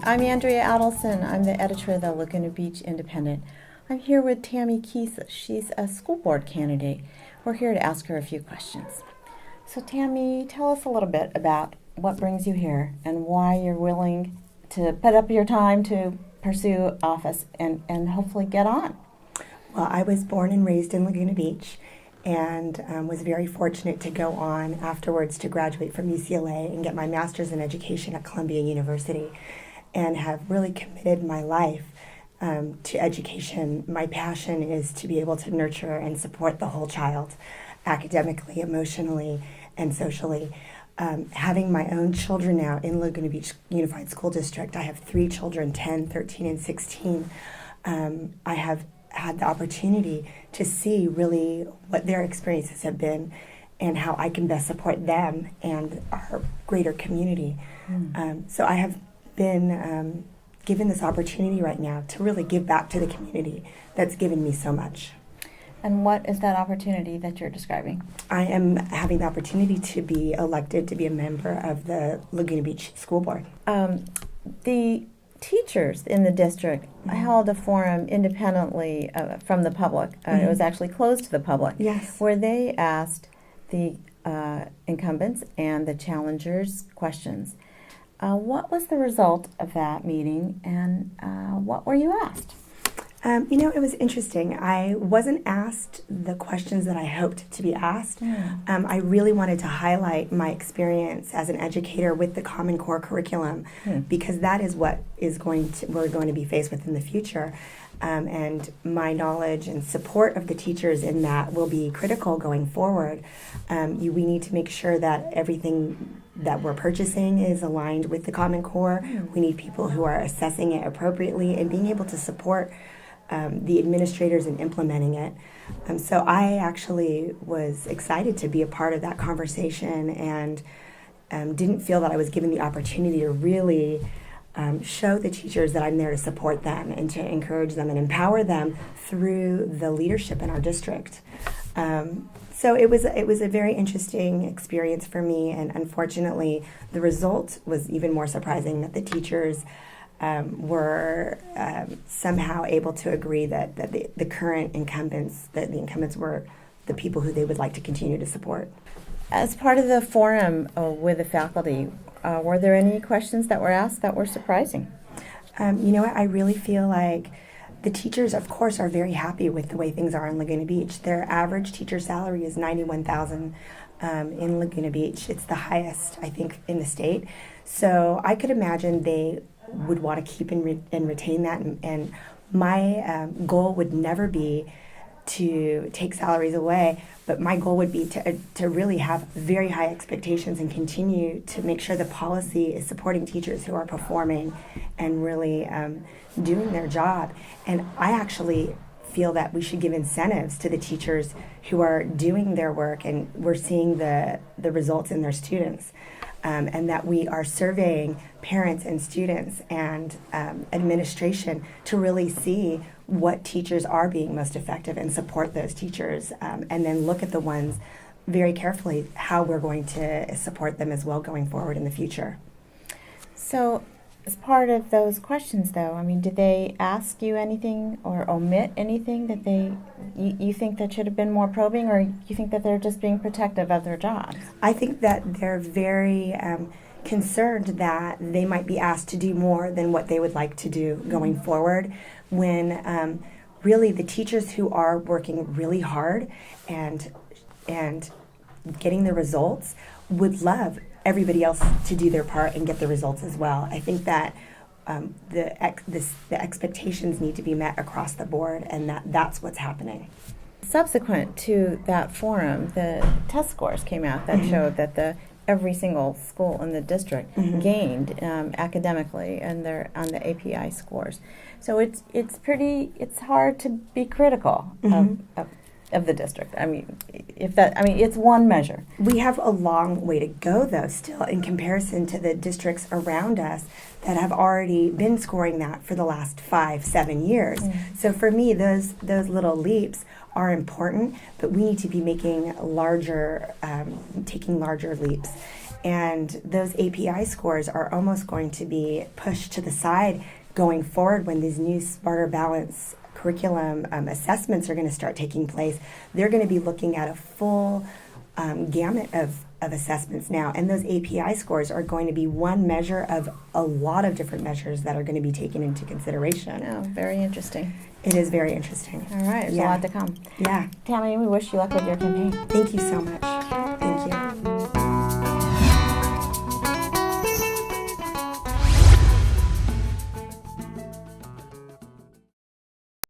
I'm Andrea Adelson. I'm the editor of the Laguna Beach Independent. I'm here with Tammy Keith. She's a school board candidate. We're here to ask her a few questions. So Tammy, tell us a little bit about what brings you here and why you're willing to put up your time to pursue office and hopefully get on. Well, I was born and raised in Laguna Beach and was very fortunate to go on afterwards to graduate from UCLA and get my master's in education at Columbia University, and have really committed my life to education. My passion is to be able to nurture and support the whole child, academically, emotionally, and socially. Having my own children now in Laguna Beach Unified School District, I have 3 children, 10, 13, and 16. I have had the opportunity to see really what their experiences have been and how I can best support them and our greater community. So I have been given this opportunity right now to really give back to the community that's given me so much. And what is that opportunity that you're describing? I am having the opportunity to be elected to be a member of the Laguna Beach School Board. The teachers in the district held a forum independently from the public. It was actually closed to the public. Yes. Where they asked the incumbents and the challengers questions. What was the result of that meeting, and what were you asked? It was interesting. I wasn't asked the questions that I hoped to be asked. I really wanted to highlight my experience as an educator with the Common Core curriculum, because that is what we're going to be faced with in the future. And my knowledge and support of the teachers in that will be critical going forward. We need to make sure that everything that we're purchasing is aligned with the Common Core. We need people who are assessing it appropriately and being able to support the administrators in implementing it. So I actually was excited to be a part of that conversation, and didn't feel that I was given the opportunity to really show the teachers that I'm there to support them and to encourage them and empower them through the leadership in our district. So it was a very interesting experience for me, and unfortunately the result was even more surprising, that the teachers were somehow able to agree that the current incumbents, that the incumbents were the people who they would like to continue to support. As part of the forum with the faculty, were there any questions that were asked that were surprising? I really feel like the teachers, of course, are very happy with the way things are in Laguna Beach. Their average teacher salary is $91,000 in Laguna Beach. It's the highest, I think, in the state. So I could imagine they would want to keep and retain that. And my goal would never be to take salaries away, but my goal would be to really have very high expectations and continue to make sure the policy is supporting teachers who are performing and really doing their job. And I actually feel that we should give incentives to the teachers who are doing their work, and we're seeing the results in their students. And that we are surveying parents and students and administration to really see what teachers are being most effective and support those teachers, and then look at the ones very carefully, how we're going to support them as well going forward in the future. So as part of those questions, though, did they ask you anything or omit anything that you think that should have been more probing, or you think that they're just being protective of their jobs? I think that they're very concerned that they might be asked to do more than what they would like to do going forward, when really the teachers who are working really hard and getting the results would love everybody else to do their part and get the results as well. I think that the expectations need to be met across the board, and that's what's happening. Subsequent to that forum, the test scores came out that showed that every single school in the district gained academically, and they're on the API scores. So it's hard to be critical of the district. It's one measure. We have a long way to go, though, still, in comparison to the districts around us that have already been scoring that for the last 5-7 years. So for me, those little leaps are important, but we need to be making taking larger leaps. And those API scores are almost going to be pushed to the side going forward when these new Smarter Balance curriculum assessments are going to start taking place. They're going to be looking at a full gamut of assessments now. And those API scores are going to be one measure of a lot of different measures that are going to be taken into consideration. Oh, very interesting. It is very interesting. All right, there's a lot to come. Yeah. Tammy, we wish you luck with your campaign. Thank you so much.